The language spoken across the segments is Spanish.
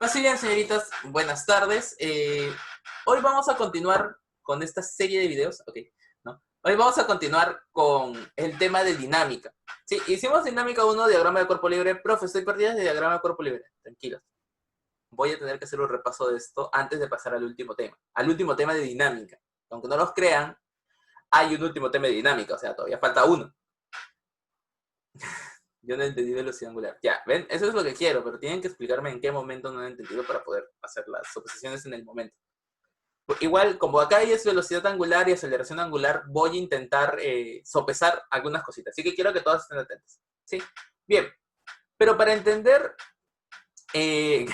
Así bien, señoritas, buenas tardes. Hoy vamos a continuar con esta serie de videos. Ok, ¿no? Hoy vamos a continuar con el tema de dinámica. Sí, hicimos dinámica 1, diagrama de cuerpo libre. Profe, estoy perdida de diagrama de cuerpo libre. Tranquilos. Voy a tener que hacer un repaso de esto antes de pasar al último tema. Al último tema de dinámica. Aunque no los crean, hay un último tema de dinámica. O sea, todavía falta uno. Yo no he entendido velocidad angular. Ya, ¿ven? Eso es lo que quiero, pero tienen que explicarme en qué momento no he entendido para poder hacer las suposiciones en el momento. Igual, como acá hay es velocidad angular y aceleración angular, voy a intentar sopesar algunas cositas. Así que quiero que todas estén atentos. ¿Sí? Bien. Pero eh,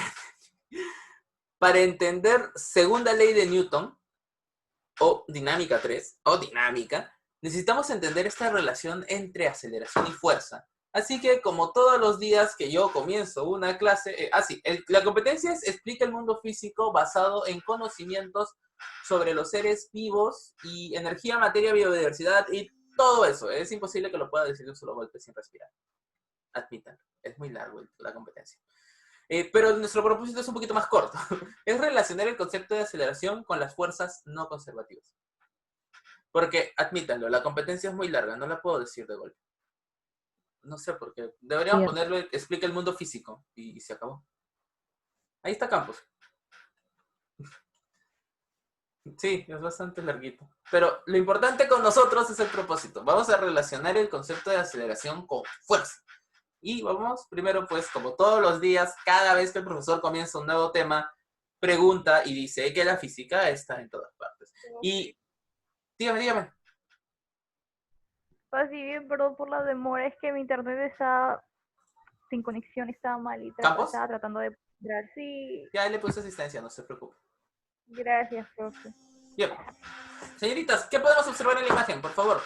para entender segunda ley de Newton, o dinámica 3, o dinámica, necesitamos entender esta relación entre aceleración y fuerza. Así que, como todos los días que yo comienzo una clase, la competencia es explica el mundo físico basado en conocimientos sobre los seres vivos y energía, materia, biodiversidad y todo eso. Es imposible que lo pueda decir de un solo golpe sin respirar. Admitan, es muy largo la competencia. Pero nuestro propósito es un poquito más corto. Es relacionar el concepto de aceleración con las fuerzas no conservativas. Porque, admítanlo, la competencia es muy larga, no la puedo decir de golpe. No sé por qué. Deberíamos ponerle, explica el mundo físico, y se acabó. Ahí está Campos. Sí, es bastante larguito. Pero lo importante con nosotros es el propósito. Vamos a relacionar el concepto de aceleración con fuerza. Y vamos, primero pues, como todos los días, cada vez que el profesor comienza un nuevo tema, pregunta y dice que la física está en todas partes. Y dígame. Así bien, perdón por la demora, es que mi internet está sin conexión, estaba mal y ¿Campos? estaba tratando de entrar. Sí, Ya le puse asistencia, no se preocupe. gracias, profe. Bien. Señoritas, ¿qué podemos observar en la imagen, por favor?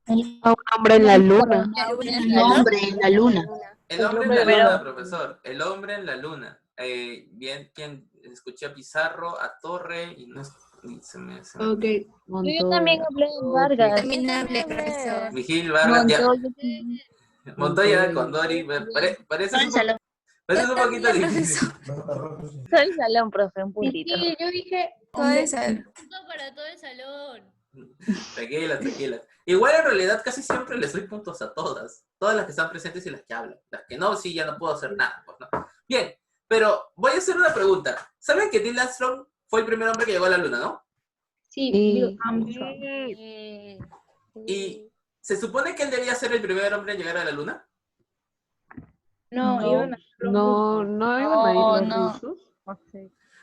Un hombre en la luna. El hombre en la luna. El hombre en la luna, profesor. El hombre en la luna. Bien, quien escuché a Pizarro, a Torre, y no y se me... Ok. Yo también hablé en Vargas. También hablé, profesor. Vigil, Vargas, ya. Montoya, Montoya. Condori, parece Todo el salón. un poquito difícil. Todo el salón, profe, un puntito. Sí, yo dije, Todo el salón. Punto para todo el salón. Tranquilas. Igual en realidad casi siempre les doy puntos a todas. Todas las que están presentes y las que hablan. Las que no, sí, ya no puedo hacer nada. Pues, ¿no? Bien, pero voy a hacer una pregunta. ¿Saben que Neil Armstrong fue el primer hombre que llegó a la luna, no? sí, Sí. Y se supone que él debía ser el primer hombre en llegar a la luna. no, iban a No iban a ir los rusos.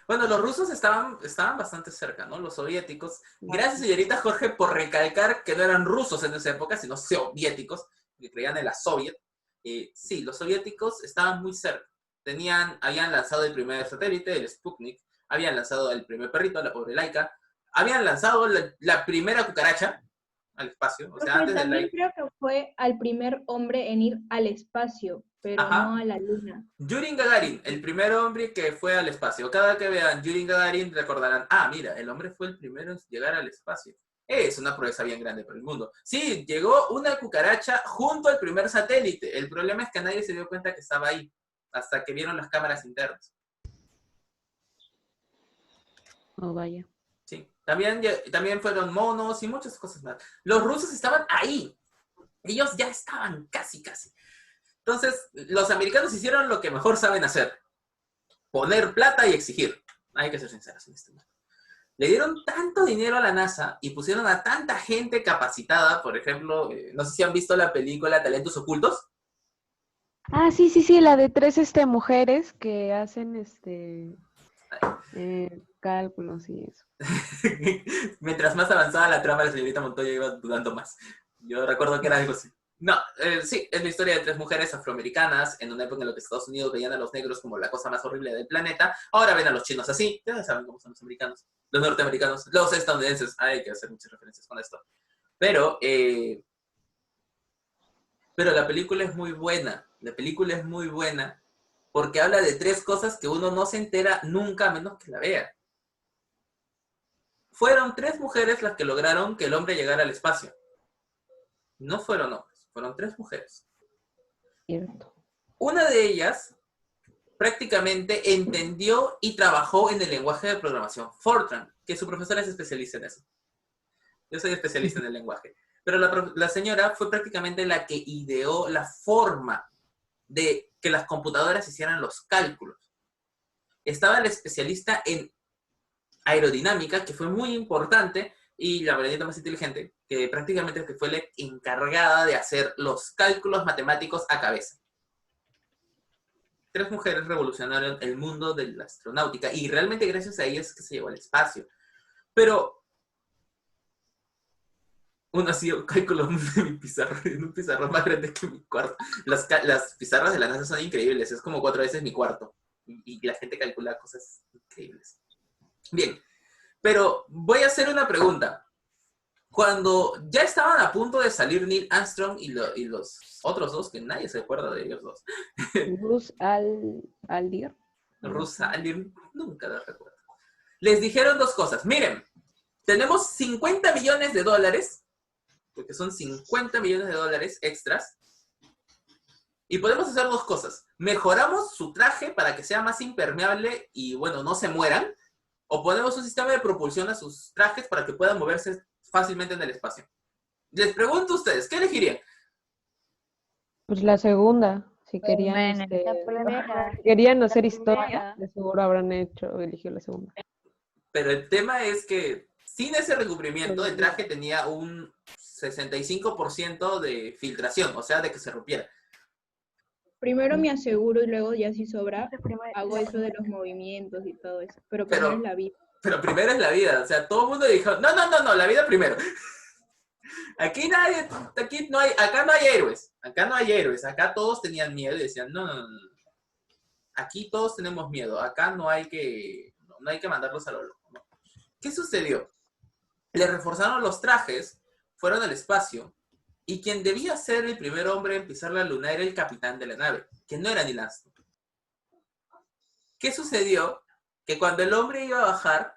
Bueno, los rusos estaban bastante cerca, ¿no? Los soviéticos. Gracias, señorita Jorge, por recalcar que no eran rusos en esa época, sino soviéticos, que creían en la Soviet. Sí, los soviéticos estaban muy cerca. Habían lanzado el primer satélite, el Sputnik, habían lanzado el primer perrito, la pobre Laika, habían lanzado la primera cucaracha al espacio. O sea, antes también creo que fue al primer hombre en ir al espacio, pero Ajá. no a la luna. Yuri Gagarin, el primer hombre que fue al espacio. Cada que vean Yuri Gagarin recordarán, mira, el hombre fue el primero en llegar al espacio. Es una proeza bien grande para el mundo. Sí, llegó una cucaracha junto al primer satélite. El problema es que nadie se dio cuenta que estaba ahí, hasta que vieron las cámaras internas. Oh, vaya. Sí, también fueron monos y muchas cosas más. Los rusos estaban ahí. Ellos ya estaban casi. Entonces, los americanos hicieron lo que mejor saben hacer. Poner plata y exigir. Hay que ser sinceros en este momento. Le dieron tanto dinero a la NASA y pusieron a tanta gente capacitada, por ejemplo, no sé si han visto la película Talentos Ocultos. Sí, la de 3 mujeres que hacen cálculos y eso. Mientras más avanzaba la trama, la señorita Montoya iba dudando más. Yo recuerdo que era algo así. No, sí, es la historia de 3 mujeres afroamericanas en una época en la que Estados Unidos veían a los negros como la cosa más horrible del planeta. Ahora ven a los chinos así. Ya saben cómo son los americanos, los norteamericanos, los estadounidenses. Hay que hacer muchas referencias con esto. Pero la película es muy buena. La película es muy buena porque habla de 3 cosas que uno no se entera nunca a menos que la vea. Fueron 3 mujeres las que lograron que el hombre llegara al espacio. No fueron hombres, fueron 3 mujeres. Cierto. Una de ellas prácticamente entendió y trabajó en el lenguaje de programación Fortran, que su profesora es especialista en eso. Yo soy especialista en el lenguaje. Pero la señora fue prácticamente la que ideó la forma de que las computadoras hicieran los cálculos. Estaba el especialista en aerodinámica, que fue muy importante, y la variedad más inteligente, que prácticamente fue la encargada de hacer los cálculos matemáticos a cabeza. 3 mujeres revolucionaron el mundo de la astronáutica, y realmente gracias a ellas es que se llevó al espacio. Pero uno hacía cálculos en mi pizarra, en un pizarrón más grande que mi cuarto. Las pizarras de la NASA son increíbles, es como 4 veces mi cuarto. Y la gente calcula cosas increíbles. Bien, pero voy a hacer una pregunta. Cuando ya estaban a punto de salir Neil Armstrong y los otros dos, que nadie se acuerda de ellos dos. Buzz Aldrin. Buzz Aldrin, nunca lo recuerdo. Les dijeron 2 cosas. Miren, tenemos $50 millones, porque son $50 millones extras, y podemos hacer 2 cosas. Mejoramos su traje para que sea más impermeable y, bueno, no se mueran, o ponemos un sistema de propulsión a sus trajes para que puedan moverse fácilmente en el espacio. Les pregunto a ustedes, ¿qué elegirían? Pues la segunda, si Bueno, querían hacer la historia, primera. de seguro habrán elegido la segunda. Pero el tema es que sin ese recubrimiento, el traje tenía un 65% de filtración, o sea, de que se rompiera. Primero me aseguro y luego ya si sobra, Esa primera- hago la eso de primera. los movimientos y todo eso. Pero Pero- primero es la vida. Pero primero es la vida, o sea, todo el mundo dijo, no, la vida primero. Aquí no hay, acá no hay héroes, acá todos tenían miedo y decían, no. Aquí todos tenemos miedo, acá no hay que mandarlos a lo loco, ¿no? ¿Qué sucedió? Le reforzaron los trajes, fueron al espacio, y quien debía ser el primer hombre en pisar la luna era el capitán de la nave, que no era Neil Armstrong. ¿Qué sucedió? Que cuando el hombre iba a bajar,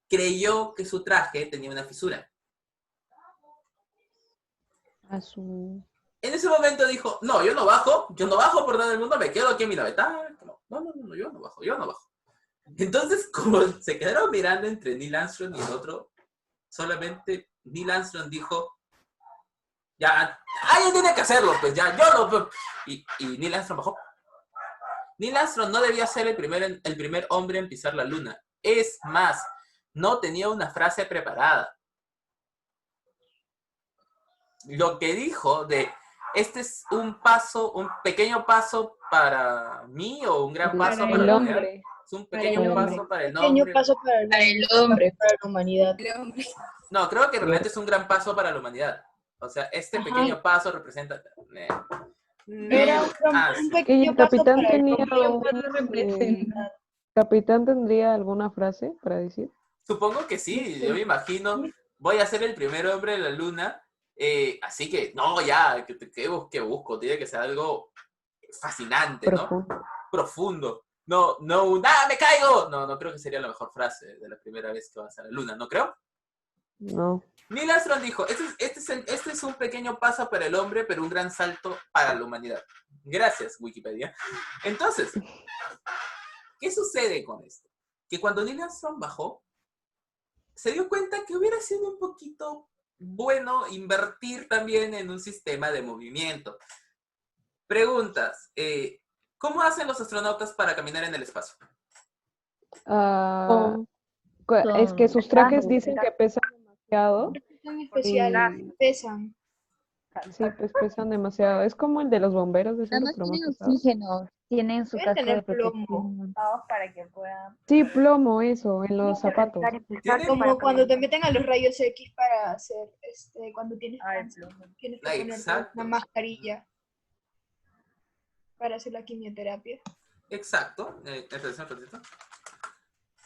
creyó que su traje tenía una fisura. En ese momento dijo, no, yo no bajo por nada del mundo, me quedo aquí en mi nave. No, yo no bajo. Entonces, como se quedaron mirando entre Neil Armstrong y el otro, solamente Neil Armstrong dijo, ya, alguien tiene que hacerlo, pues ya, yo lo... Y Neil Armstrong bajó. Neil Armstrong no debía ser el primer hombre en pisar la luna. Es más, no tenía una frase preparada. Lo que dijo de, este es un pequeño paso para mí o un gran paso para el la humanidad. hombre. Es un pequeño paso para el Pequeño hombre. paso para el hombre, para la humanidad. No, creo que realmente es un gran paso para la humanidad. O sea, este pequeño paso representa... Era sí. un pequeño el paso capitán para el tenía hombre, un- paso representa. ¿Capitán tendría alguna frase para decir? Supongo que sí, yo me imagino, voy a ser el primer hombre en la luna, así que, no, ya, ¿qué busco? Tiene que ser algo fascinante, ¿no? Profundo. No, me caigo. No creo que sería la mejor frase de la primera vez que vas a la luna, ¿no creo? No. Neil Armstrong dijo, este es un pequeño paso para el hombre, pero un gran salto para la humanidad. Gracias, Wikipedia. Entonces, ¿qué sucede con esto? Que cuando Neil Armstrong bajó, se dio cuenta que hubiera sido un poquito bueno invertir también en un sistema de movimiento. Preguntas. ¿Cómo hacen los astronautas para caminar en el espacio? Es que sus trajes pesando, dicen que pesan demasiado. Son especiales, pesan. Sí, pues pesan demasiado. Es como el de los bomberos de seguro, Además pero más tienen pesado. oxígeno, tienen su Deben casco de tener plomo. protección. Para que puedan... Sí, plomo, eso, en los zapatos. Como cuando te meten a los rayos X para hacer, cuando tienes Ay, cáncer, plomo. tienes que ponerte Exacto. una mascarilla para hacer la quimioterapia. Exacto. Atención, ratito.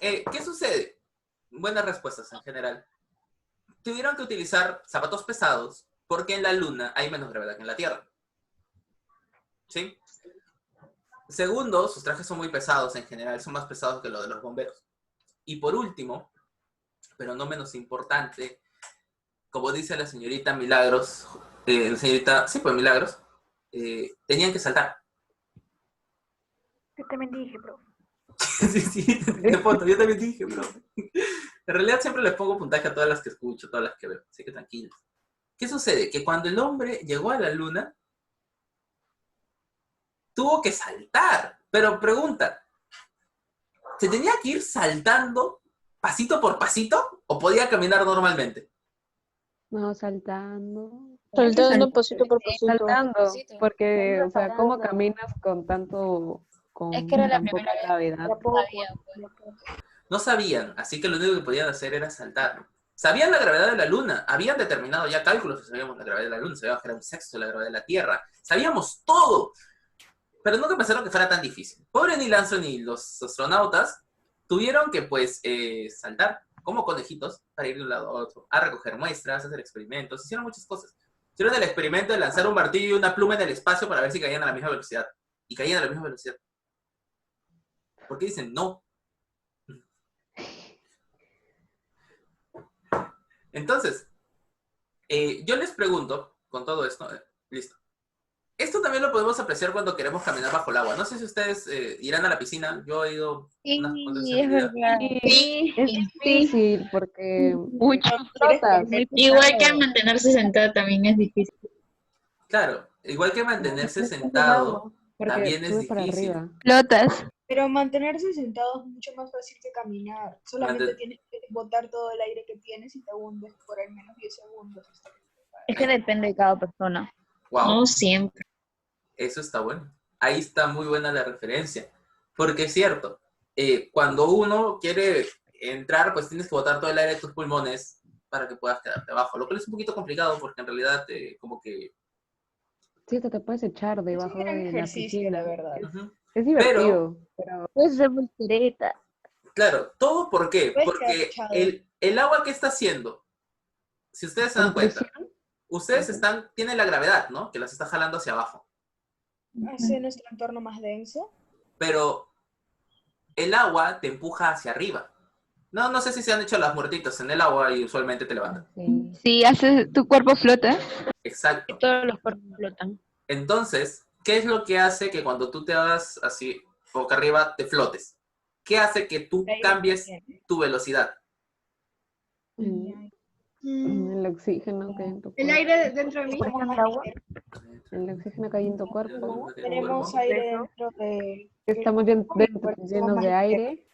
¿Qué sucede? Buenas respuestas en general. Tuvieron que utilizar zapatos pesados porque en la Luna hay menos gravedad que en la Tierra. ¿Sí? Segundo, sus trajes son muy pesados en general, son más pesados que los de los bomberos. Y por último, pero no menos importante, como dice la señorita Milagros, Milagros, tenían que saltar. Yo también dije, bro. Sí, sí, de fondo, yo también dije, bro. En realidad siempre les pongo puntaje a todas las que escucho, todas las que veo, así que tranquilos. ¿Qué sucede? Que cuando el hombre llegó a la luna, tuvo que saltar. Pero pregunta, ¿se tenía que ir saltando pasito por pasito o podía caminar normalmente? No, saltando. Saltando pasito por pasito. Saltando, Pasito. porque, o sea, ¿cómo caminas con Es que era la tan poca primera vez. gravedad? Sabía, pues. No sabían, así que lo único que podían hacer era saltar. Sabían la gravedad de la Luna, habían determinado ya cálculos que sabíamos la gravedad de la Luna, sabíamos que era un sexto de la gravedad de la Tierra, sabíamos todo, pero nunca pensaron que fuera tan difícil. Pobre Neil Armstrong y los astronautas tuvieron que, pues, saltar como conejitos para ir de un lado a otro, a recoger muestras, a hacer experimentos, hicieron muchas cosas. Hicieron el experimento de lanzar un martillo y una pluma en el espacio para ver si caían a la misma velocidad. Y caían a la misma velocidad. ¿Por qué dicen no? Entonces, yo les pregunto, con todo esto, listo. Esto también lo podemos apreciar cuando queremos caminar bajo el agua. No sé si ustedes irán a la piscina. Yo he ido unas cuantas veces Sí, en es mi vida. verdad. Sí, es difícil porque Mucho. flotas. Igual que mantenerse sentada también es difícil. Claro, igual que mantenerse Estás en sentado, agua, porque también es sube para difícil. arriba. Flotas. Pero mantenerse sentado es mucho más fácil que caminar. Solamente Manten- tienes que botar todo el aire que tienes y te hundes por al menos 10 segundos. hasta que te pares. Es que depende de cada persona. Wow, No siempre. eso está bueno. Ahí está muy buena la referencia. Porque es cierto, cuando uno quiere entrar, pues tienes que botar todo el aire de tus pulmones para que puedas quedarte abajo. Lo cual es un poquito complicado porque en realidad como que... Sí, hasta te puedes echar Es debajo un gran de la ejercicio, la piscina. verdad. Ujú. Es Pero, divertido, pero Pues de voltereta. claro, ¿todo por qué? Puedes quedar Porque echado. el agua que está haciendo, si ustedes se dan con cuenta, presión. ustedes tienen la gravedad, ¿no? Que las está jalando hacia abajo. Hace nuestro entorno más denso. Pero el agua te empuja hacia arriba. No sé si se han hecho las muertitas en el agua y usualmente te levantan. Sí. Sí, hace tu cuerpo flota. Exacto. Todos los cuerpos flotan. Entonces, ¿qué es lo que hace que cuando tú te hagas así, boca arriba, te flotes? ¿Qué hace que tú El aire cambies también. tu velocidad? El oxígeno que hay en tu El cuerpo. aire dentro de mí. Presión del agua. El oxígeno que hay en tu cuerpo. Tenemos aire dentro de. Estamos llenos de aire.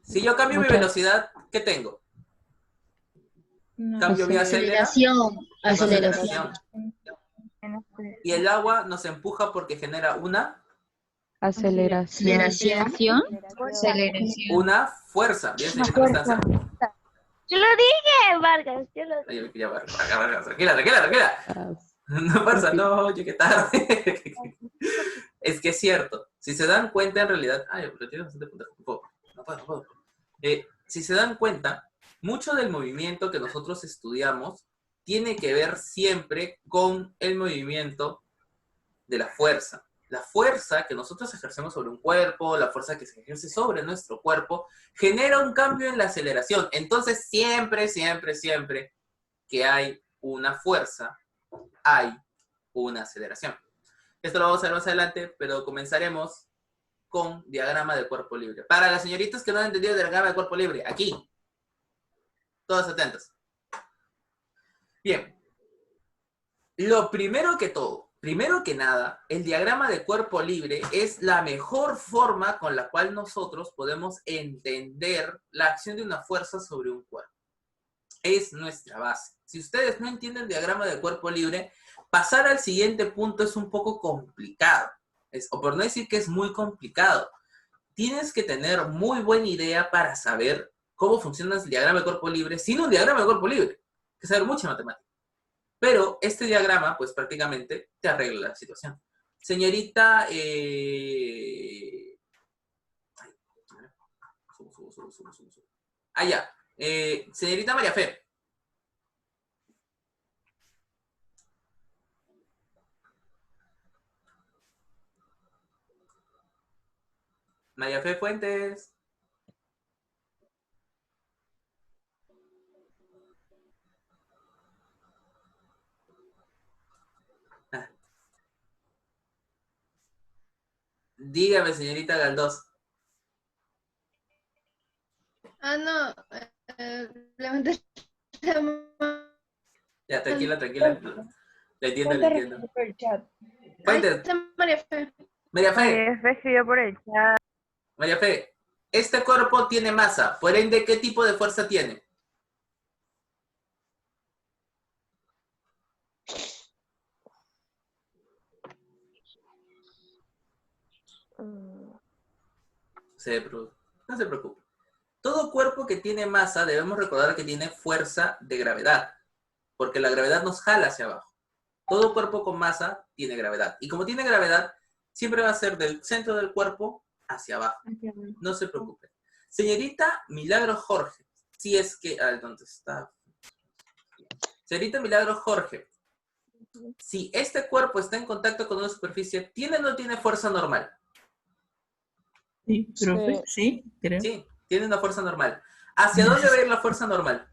Si yo cambio mi velocidad, ¿qué tengo? Cambio mi Aceleración. aceleración. Menos presión. Y el agua nos empuja porque genera Aceleración. Aceleración. una fuerza. Bien, señorita Constanza. Yo lo dije, Vargas. Yo lo Ay, ya va, tranquila. Ah, No pasa, no, llegué tarde. Es que es cierto. Si se dan cuenta, en realidad. Ay, pero tiene bastante puntaje. No puedo. Si se dan cuenta, mucho del movimiento que nosotros estudiamos tiene que ver siempre con el movimiento de la fuerza. La fuerza que nosotros ejercemos sobre un cuerpo, la fuerza que se ejerce sobre nuestro cuerpo, genera un cambio en la aceleración. Entonces, siempre que hay una fuerza, hay una aceleración. Esto lo vamos a ver más adelante, pero comenzaremos con diagrama de cuerpo libre. Para las señoritas que no han entendido el diagrama de cuerpo libre, aquí. Todos atentos. Bien. Lo primero que nada, el diagrama de cuerpo libre es la mejor forma con la cual nosotros podemos entender la acción de una fuerza sobre un cuerpo. Es nuestra base. Si ustedes no entienden el diagrama de cuerpo libre, pasar al siguiente punto es un poco complicado. O por no decir que es muy complicado. Tienes que tener muy buena idea para saber cómo funciona el diagrama de cuerpo libre sin un diagrama de cuerpo libre. Hay que saber mucha matemática. Pero este diagrama, pues prácticamente te arregla la situación. Señorita... Subo. Ah, ya. Señorita María Fe. María Fe Fuentes. Dígame, señorita Galdós. No. Levanté la mano. Ya, tranquila. Le entiendo. Por el chat. Fuentes. Está María Fe. María Fe, Escribió por el chat. María Fe, este cuerpo tiene masa, por ende, ¿qué tipo de fuerza tiene? No se preocupe. Todo cuerpo que tiene masa, debemos recordar que tiene fuerza de gravedad, porque la gravedad nos jala hacia abajo. Todo cuerpo con masa tiene gravedad. Y como tiene gravedad, siempre va a ser del centro del cuerpo hacia abajo. No se preocupe. Señorita Milagro Jorge, si es que... ¿dónde está? Señorita Milagro Jorge, si este cuerpo está en contacto con una superficie, ¿tiene o no tiene fuerza normal? Sí, profe, sí, creo. Sí, tiene una fuerza normal. ¿Hacia dónde va a ir la fuerza normal?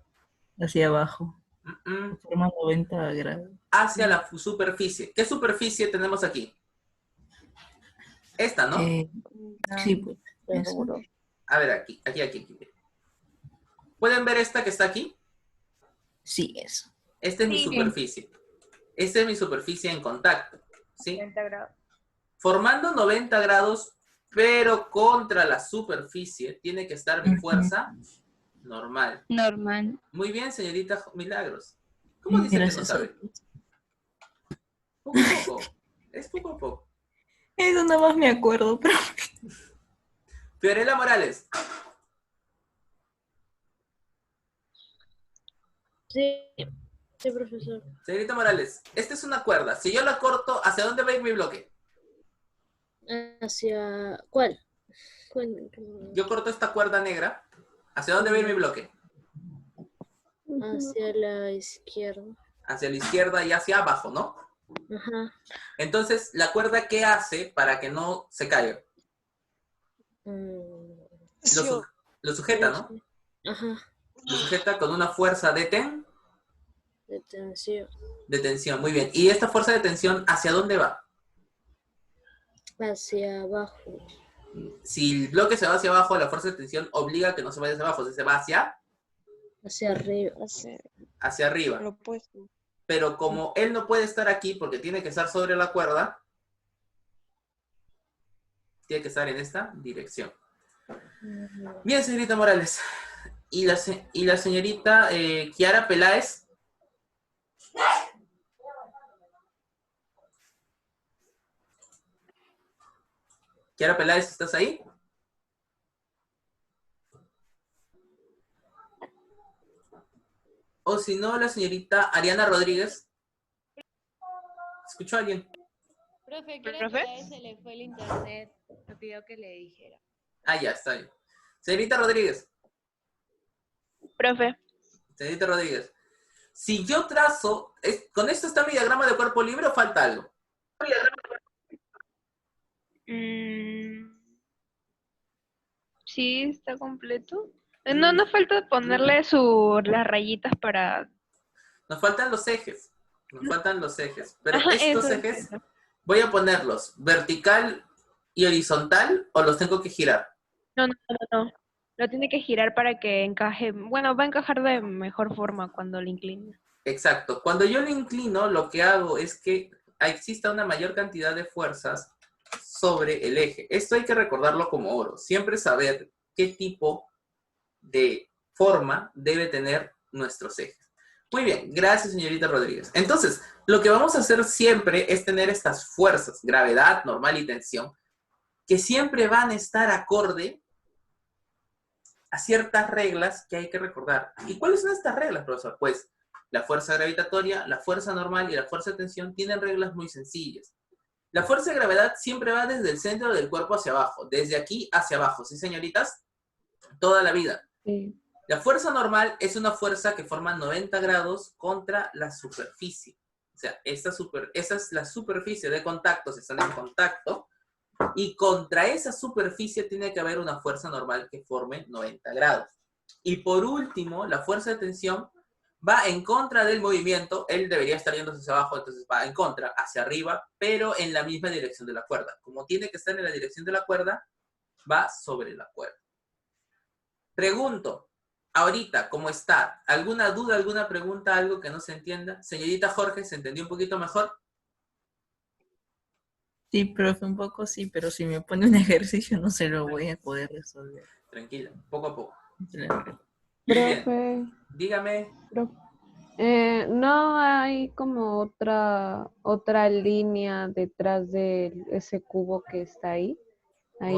Hacia abajo. Mm-mm. Forma 90 grados. Hacia la superficie. ¿Qué superficie tenemos aquí? Esta, ¿no? Sí, pues. Eso. Seguro. A ver, aquí. ¿Pueden ver esta que está aquí? Sí, eso. Esta es mi Sí. superficie. Esta es mi superficie en contacto. ¿Sí? 30 grados. Formando 90 grados, pero contra la superficie, tiene que estar mi fuerza normal. Normal. Muy bien, señorita Milagros. ¿Cómo dice que no Gracias. sabe? Poco a poco. Es poco a poco. Eso nada más me acuerdo, pero... Fiorella Morales. Sí, sí, profesor. Señorita Morales, esta es una cuerda. Si yo la corto, ¿hacia dónde va a ir mi bloque? ¿Hacia cuál? Yo corto esta cuerda negra. ¿Hacia dónde va a ir mi bloque? Hacia la izquierda. Hacia la izquierda y hacia abajo, ¿no? Ajá. Entonces, ¿la cuerda qué hace para que no se caiga? Lo sujeta, ¿no? Ajá. Lo sujeta con una fuerza de Detención. tensión. Muy bien. ¿Y esta fuerza de tensión hacia dónde va? Hacia abajo. Si el bloque se va hacia abajo, la fuerza de tensión obliga a que no se vaya hacia abajo, se va Hacia arriba. hacia arriba. Pero como él no puede estar aquí porque tiene que estar sobre la cuerda, tiene que estar en esta dirección. Bien, señorita Morales. Y la señorita Kiara Peláez. Kiara Peláez, ¿estás ahí? O si no, la señorita Ariana Rodríguez. ¿Escuchó a alguien? Profe, creo que a él se le fue el internet. Me pidió que le dijera. Ah, ya, está bien. Señorita Rodríguez. Profe. Señorita Rodríguez. Si yo trazo... ¿Con esto está mi diagrama de cuerpo libre o falta algo? Sí, está completo. No, no falta ponerle las rayitas para... Nos faltan los ejes. Pero Ajá, estos eso, ejes, eso. voy a ponerlos vertical y horizontal o los tengo que girar. No. Lo tiene que girar para que encaje. Bueno, va a encajar de mejor forma cuando lo incline. Exacto. Cuando yo lo inclino, lo que hago es que exista una mayor cantidad de fuerzas sobre el eje. Esto hay que recordarlo como oro. Siempre saber qué tipo de forma debe tener nuestros ejes. Muy bien, gracias, señorita Rodríguez. Entonces, lo que vamos a hacer siempre es tener estas fuerzas, gravedad, normal y tensión, que siempre van a estar acorde a ciertas reglas que hay que recordar. ¿Y cuáles son estas reglas, profesor? Pues la fuerza gravitatoria, la fuerza normal y la fuerza de tensión tienen reglas muy sencillas. La fuerza de gravedad siempre va desde el centro del cuerpo hacia abajo, desde aquí hacia abajo, ¿sí, señoritas? Toda la vida. Sí. La fuerza normal es una fuerza que forma 90 grados contra la superficie. O sea, esa es la superficie de contacto, se están en contacto, y contra esa superficie tiene que haber una fuerza normal que forme 90 grados. Y por último, la fuerza de tensión va en contra del movimiento, él debería estar yendo hacia abajo, entonces va en contra, hacia arriba, pero en la misma dirección de la cuerda. Como tiene que estar en la dirección de la cuerda, va sobre la cuerda. Pregunto, ahorita, ¿cómo está? ¿Alguna duda, alguna pregunta, algo que no se entienda? Señorita Jorge, ¿se entendió un poquito mejor? Sí, profe, un poco sí, pero si me pone un ejercicio no se lo voy a poder resolver. Tranquila, poco a poco. Claro. Bien, Profe, dígame. ¿no hay como otra línea detrás de ese cubo que está ahí? Ahí.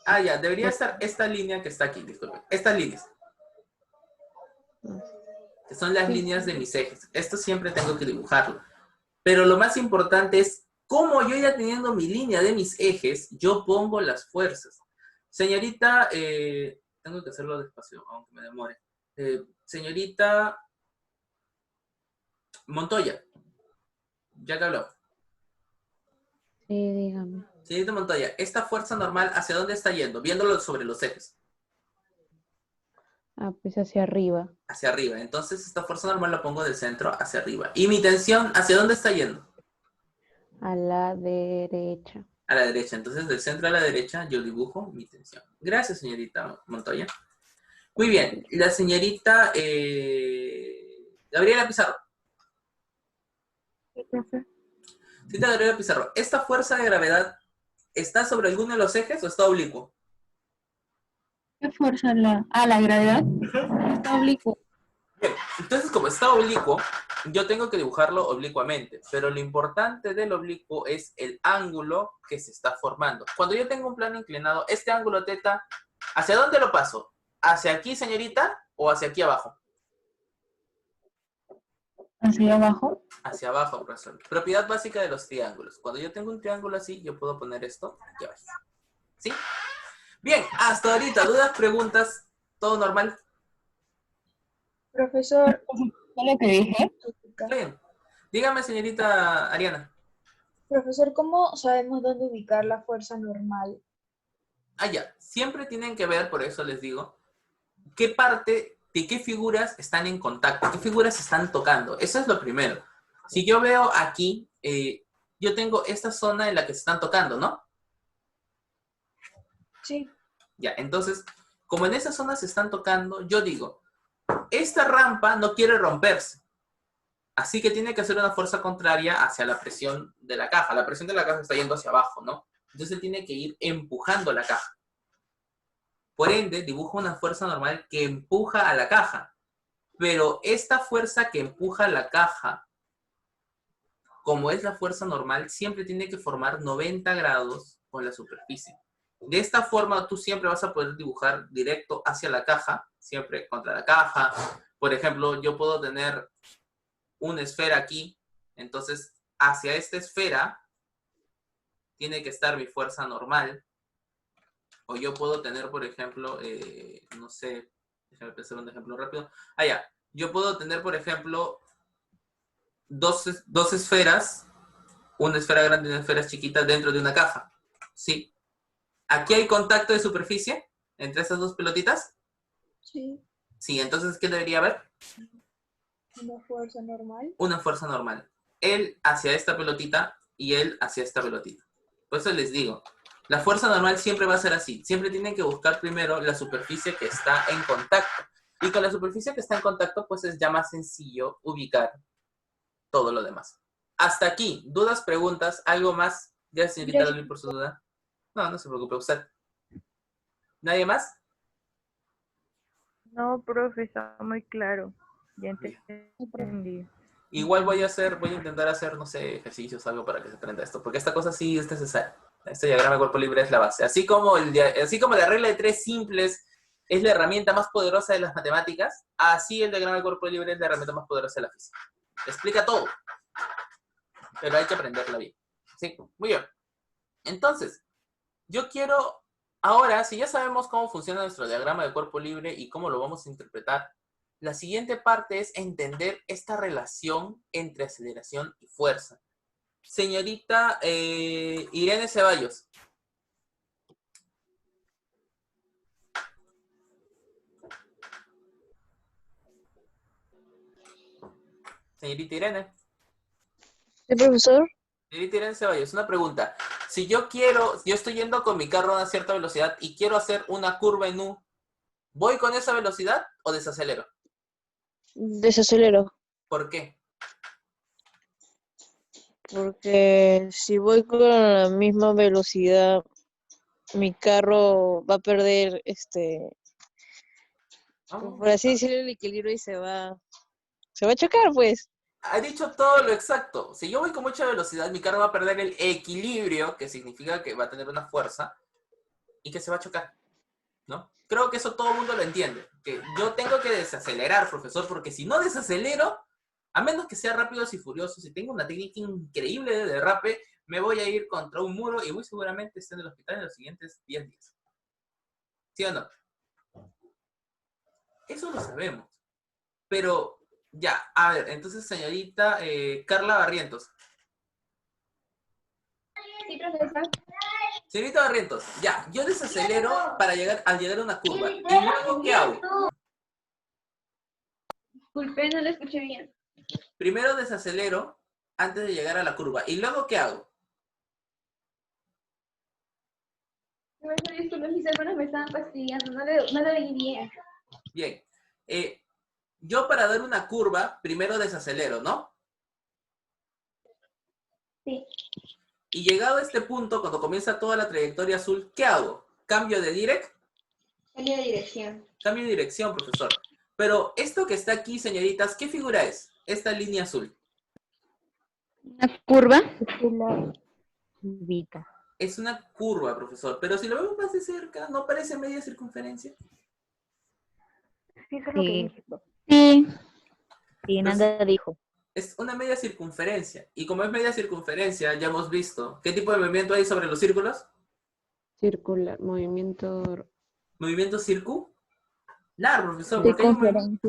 Ah, ya, debería estar esta línea que está aquí, disculpe. Estas líneas, que son las Sí. líneas de mis ejes. Esto siempre tengo que dibujarlo. Pero lo más importante es, cómo yo ya teniendo mi línea de mis ejes, yo pongo las fuerzas. Señorita, tengo que hacerlo despacio, aunque me demore. Señorita Montoya, ya que habló. Sí, dígame. Señorita Montoya, esta fuerza normal, ¿hacia dónde está yendo? Viéndolo sobre los ejes. Ah, pues hacia arriba. Hacia arriba. Entonces, esta fuerza normal la pongo del centro hacia arriba. ¿Y mi tensión, hacia dónde está yendo? A la derecha. A la derecha. Entonces, del centro a la derecha, yo dibujo mi tensión. Gracias, señorita Montoya. Muy bien. La señorita Gabriela Pizarro. Señorita Gabriela Pizarro, ¿esta fuerza de gravedad está sobre alguno de los ejes o está oblicuo? ¿Qué fuerza la gravedad? Está oblicuo. Bien, entonces como está oblicuo, yo tengo que dibujarlo oblicuamente, pero lo importante del oblicuo es el ángulo que se está formando. Cuando yo tengo un plano inclinado, este ángulo teta, ¿hacia dónde lo paso? ¿Hacia aquí, señorita, o hacia aquí abajo? ¿Hacia abajo? Hacia abajo, profesor. Propiedad básica de los triángulos. Cuando yo tengo un triángulo así, yo puedo poner esto aquí abajo. ¿Sí? Bien, hasta ahorita, dudas, preguntas, todo normal. Profesor, ¿Qué es lo que dije? Está bien. Dígame, señorita Ariana. profesor, ¿cómo sabemos dónde ubicar la fuerza normal? Ah, ya. Siempre tienen que ver, por eso les digo, qué parte de qué figuras están en contacto, qué figuras están tocando. Eso es lo primero. Si yo veo aquí, yo tengo esta zona en la que se están tocando, ¿no? Sí. Ya, entonces, como en esa zona se están tocando, yo digo, esta rampa no quiere romperse. Así que tiene que hacer una fuerza contraria hacia la presión de la caja. La presión de la caja está yendo hacia abajo, ¿no? Entonces él tiene que ir empujando la caja. Por ende, dibujo una fuerza normal que empuja a la caja. Pero esta fuerza que empuja la caja, como es la fuerza normal, siempre tiene que formar 90 grados con la superficie. De esta forma, tú siempre vas a poder dibujar directo hacia la caja, siempre contra la caja. Por ejemplo, yo puedo tener una esfera aquí, entonces hacia esta esfera tiene que estar mi fuerza normal. O yo puedo tener, por ejemplo, no sé, déjame pensar un ejemplo rápido. Ah, ya. Yo puedo tener, por ejemplo, dos esferas, una esfera grande y una esfera chiquita dentro de una caja. ¿Sí? ¿Aquí hay contacto de superficie entre estas dos pelotitas? Sí. Sí, entonces, ¿qué debería haber? Una fuerza normal. Una fuerza normal. Él hacia esta pelotita y él hacia esta pelotita. Por eso les digo, la fuerza normal siempre va a ser así. Siempre tienen que buscar primero la superficie que está en contacto. Y con la superficie que está en contacto, pues es ya más sencillo ubicar todo lo demás. Hasta aquí, dudas, preguntas, algo más. Ya, señorita Loli, por su duda. No, no se preocupe usted. ¿Nadie más? No, profe, está muy claro. Ya entendí. Igual voy a intentar hacer, no sé, ejercicios, algo para que se aprenda esto, porque esta cosa sí es necesaria. Este diagrama de cuerpo libre es la base. Así como la regla de tres simples es la herramienta más poderosa de las matemáticas, así el diagrama de cuerpo libre es la herramienta más poderosa de la física. Explica todo, pero hay que aprenderla bien. Sí, muy bien. Entonces, yo quiero, ahora, si ya sabemos cómo funciona nuestro diagrama de cuerpo libre y cómo lo vamos a interpretar, la siguiente parte es entender esta relación entre aceleración y fuerza. Señorita Irene Ceballos. Señorita Irene. ¿Sí, profesor? Señorita Irene Ceballos, una pregunta. Si yo estoy yendo con mi carro a una cierta velocidad y quiero hacer una curva en U, ¿voy con esa velocidad o desacelero? Desacelero. ¿Por qué? Porque si voy con la misma velocidad, mi carro va a perder, por así decirlo, el equilibrio y se va a chocar, pues. Ha dicho todo lo exacto. Si yo voy con mucha velocidad, mi carro va a perder el equilibrio, que significa que va a tener una fuerza y que se va a chocar, ¿no? Creo que eso todo el mundo lo entiende. Que yo tengo que desacelerar, profesor, porque si no desacelero, a menos que sea Rápidos y Furiosos, si tengo una técnica increíble de derrape, me voy a ir contra un muro y muy seguramente esté en el hospital en los siguientes 10 días. ¿Sí o no? Eso lo sabemos. Pero, ya, a ver, entonces, señorita Carla Barrientos. Sí, profesor. Señorita Barrientos, ya, yo desacelero al llegar a una curva. ¿Y luego qué hago? Disculpe, no lo escuché bien. Primero desacelero antes de llegar a la curva. ¿Y luego qué hago? Profesor, disculpe, mis hermanos me estaban fastidiando, no lo oí bien. Bien. Yo para dar una curva, primero desacelero, ¿no? Sí. Y llegado a este punto, cuando comienza toda la trayectoria azul, ¿qué hago? ¿Cambio de direct? Cambio de dirección. Cambio de dirección, profesor. Pero esto que está aquí, señoritas, ¿qué figura es? Esta línea azul. Una curva. Es una curva, profesor. Pero si lo vemos más de cerca, ¿no parece media circunferencia? Sí, eso es lo que dije. Sí. Y Nanda dijo. Es una media circunferencia. Y como es media circunferencia, ya hemos visto. ¿Qué tipo de movimiento hay sobre los círculos? Circular, movimiento ¿Movimiento circular, profesor? Porque hay un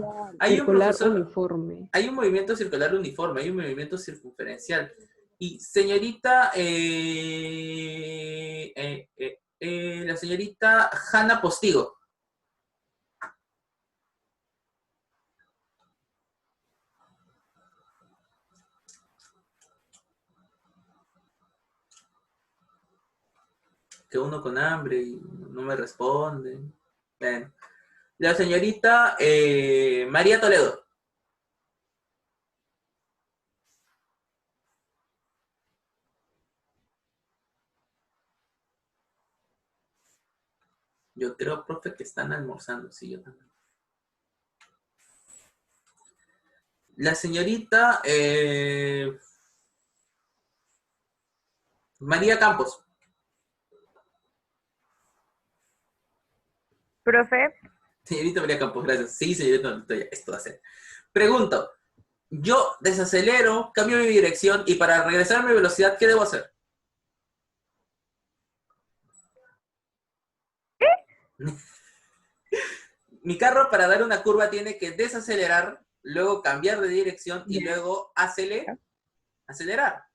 circular profesor, uniforme. hay un movimiento circular uniforme, hay un movimiento circunferencial. Y señorita, la señorita Hanna Postigo. Que uno con hambre y no me responde. Bueno. La señorita María Toledo. Yo creo, profe, que están almorzando. Sí, yo también. La señorita María Campos. Profe, Señorita María Campos, gracias. Sí, señorita Montoya, esto va a ser. Pregunto, yo desacelero, cambio mi dirección y para regresar a mi velocidad, ¿qué debo hacer? Mi carro para dar una curva tiene que desacelerar, luego cambiar de dirección y luego acelerar. acelerar.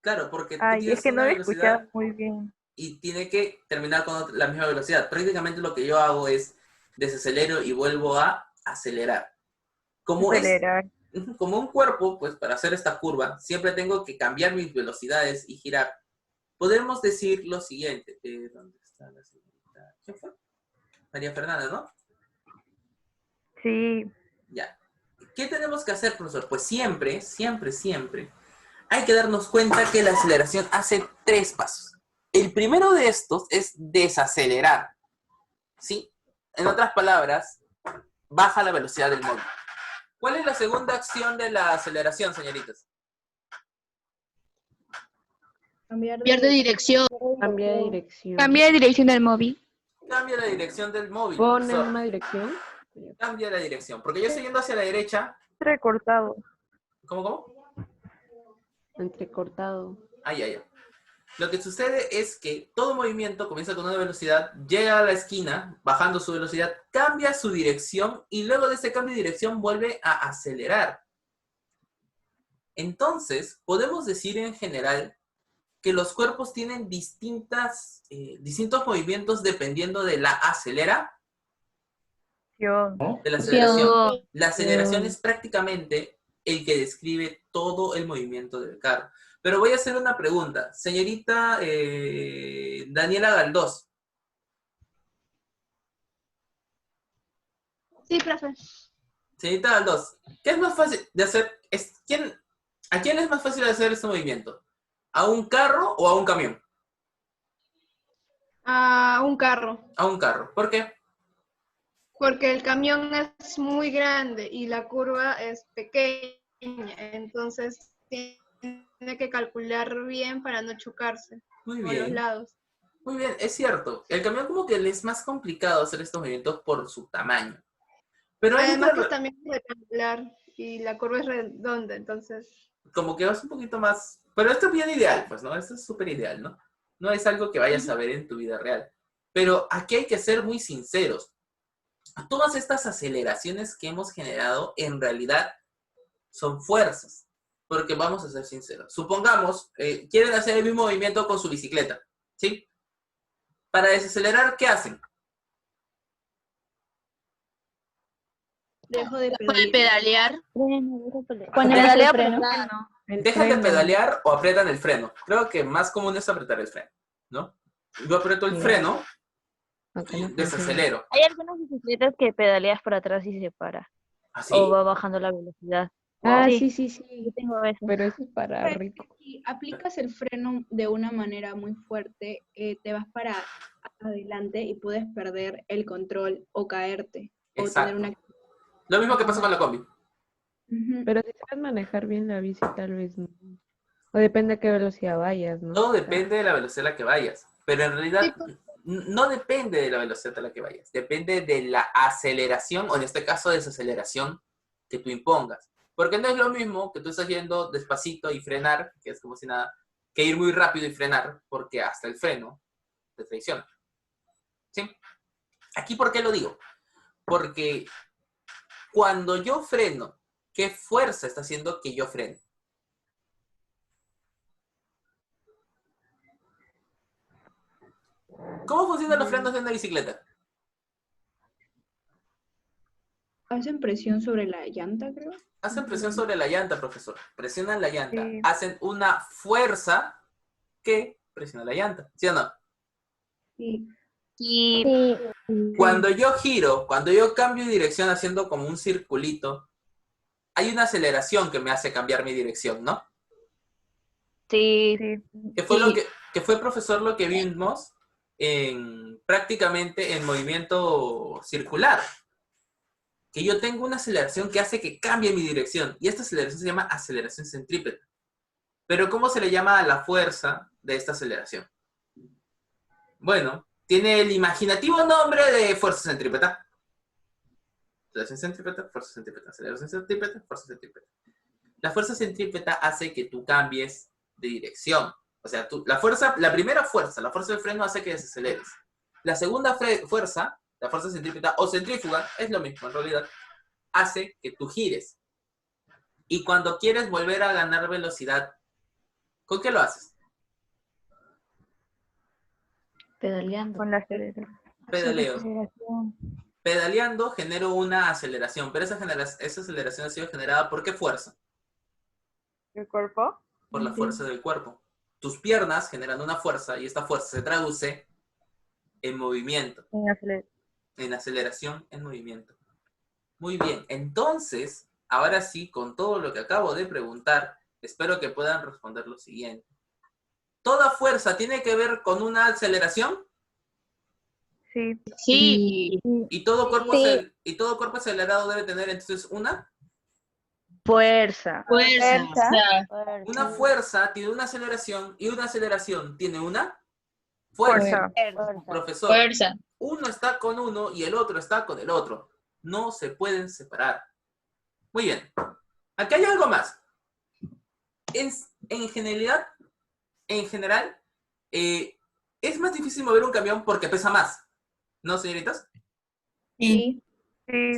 Claro, porque tú Ay, tienes es que no una he escuchado velocidad muy bien. y tiene que terminar con la misma velocidad. Prácticamente lo que yo hago es desacelero y vuelvo a acelerar. Como Acelerar. como un cuerpo, pues para hacer esta curva, siempre tengo que cambiar mis velocidades y girar. Podemos decir lo siguiente. ¿Dónde está la señorita? ¿Quién fue? María Fernanda, ¿no? Sí. Ya. ¿Qué tenemos que hacer, profesor? Pues siempre hay que darnos cuenta que la aceleración hace 3 pasos. El primero de estos es desacelerar. ¿Sí? En otras palabras, baja la velocidad del móvil. ¿Cuál es la segunda acción de la aceleración, señoritas? Cambiar de dirección. Cambia de dirección. Cambia de dirección del móvil. Cambia la dirección del móvil, Pone profesor. una dirección. Cambia la dirección. Porque yo estoy yendo hacia la derecha. Recortado. ¿Cómo? Entrecortado. Ay. Lo que sucede es que todo movimiento comienza con una velocidad, llega a la esquina, bajando su velocidad, cambia su dirección y luego de ese cambio de dirección vuelve a acelerar. Entonces, podemos decir en general que los cuerpos tienen distintos movimientos dependiendo de la acelera. De la aceleración. Acción. La aceleración es prácticamente el que describe todo el movimiento del carro. Pero voy a hacer una pregunta. Señorita Daniela Galdós. Sí, profe. Señorita Galdós, ¿qué es más fácil de hacer? ¿A quién es más fácil de hacer este movimiento? ¿A un carro o a un camión? A un carro. A un carro. ¿Por qué? Porque el camión es muy grande y la curva es pequeña. Entonces tiene que calcular bien para no chocarse Muy por los bien. lados. Muy bien, es cierto. El camión como que le es más complicado hacer estos movimientos por su tamaño. Pero hay Además otra que también es rectangular y la curva es redonda, entonces... como que vas un poquito más... Pero esto es bien ideal, pues, ¿no? Esto es súper ideal, ¿no? No es algo que vayas a ver en tu vida real. Pero aquí hay que ser muy sinceros. Todas estas aceleraciones que hemos generado, en realidad, son fuerzas. Porque vamos a ser sinceros. Supongamos, quieren hacer el mismo movimiento con su bicicleta, ¿sí? Para desacelerar, ¿qué hacen? Dejo de Puede pedalear. Pedalea el por freno. El ¿Dejan de freno. pedalear o aprietan el freno? Creo que más común es apretar el freno, ¿no? Yo aprieto el Sí. freno Acá y no funciona. desacelero. Hay algunas bicicletas que pedaleas por atrás y se para. ¿Así? O va bajando la velocidad. Ah, Sí. sí, sí, Yo sí. tengo eso. Pero eso es para Pero rico. si aplicas el freno de una manera muy fuerte, te vas para adelante y puedes perder el control o caerte. O tener Exacto. una... Lo mismo que pasa con la combi. Ujú. Pero si sabes manejar bien la bici, tal vez no. O depende a qué velocidad vayas, ¿no? Todo O sea, depende de la velocidad a la que vayas. Pero en realidad Sí, pues. no depende de la velocidad a la que vayas. Depende de la aceleración, o en este caso desaceleración, que tú impongas. Porque no es lo mismo que tú estás yendo despacito y frenar, que es como si nada, que ir muy rápido y frenar, porque hasta el freno te traiciona. ¿Sí? Aquí, ¿por qué lo digo? Porque cuando yo freno, ¿qué fuerza está haciendo que yo frene? ¿Cómo funcionan los frenos de una bicicleta? Hacen presión sobre la llanta, creo. Hacen presión sobre la llanta, profesor. Presionan la llanta. Sí. Hacen una fuerza que presiona la llanta. ¿Sí o no? Sí. Y Cuando yo giro, cuando yo cambio de dirección haciendo como un circulito, hay una aceleración que me hace cambiar mi dirección, ¿no? sí, Que fue que fue, profesor, lo que vimos prácticamente en movimiento circular. Que yo tengo una aceleración que hace que cambie mi dirección. Y esta aceleración se llama aceleración centrípeta. Pero ¿cómo se le llama a la fuerza de esta aceleración? Bueno, tiene el imaginativo nombre de fuerza centrípeta. Aceleración centrípeta, fuerza centrípeta, aceleración centrípeta, fuerza centrípeta. La fuerza centrípeta hace que tú cambies de dirección. O sea, la primera fuerza, la fuerza del freno hace que desaceleres. La segunda fuerza, la fuerza centrípeta o centrífuga, es lo mismo en realidad, hace que tú gires. Y cuando quieres volver a ganar velocidad, ¿con qué lo haces? pedaleando. Con la aceleración. Pedaleo. Pedaleando genero una aceleración, pero esa aceleración ha sido generada ¿por qué fuerza? ¿El cuerpo? Por la fuerza del cuerpo. Tus piernas generan una fuerza y esta fuerza se traduce en movimiento, en aceleración, en movimiento. Muy bien, entonces, ahora sí, con todo lo que acabo de preguntar, espero que puedan responder lo siguiente. ¿Toda fuerza tiene que ver con una aceleración? Sí. Sí. ¿Y todo cuerpo, y todo cuerpo acelerado debe tener entonces una? Fuerza. Fuerza. O sea, Una fuerza tiene una aceleración y una aceleración tiene una fuerza. Profesor, fuerza. uno está con uno y el otro está con el otro. No se pueden separar. Muy bien. Aquí hay algo más. En general, es más difícil mover un camión porque pesa más. ¿No, señoritas? Sí.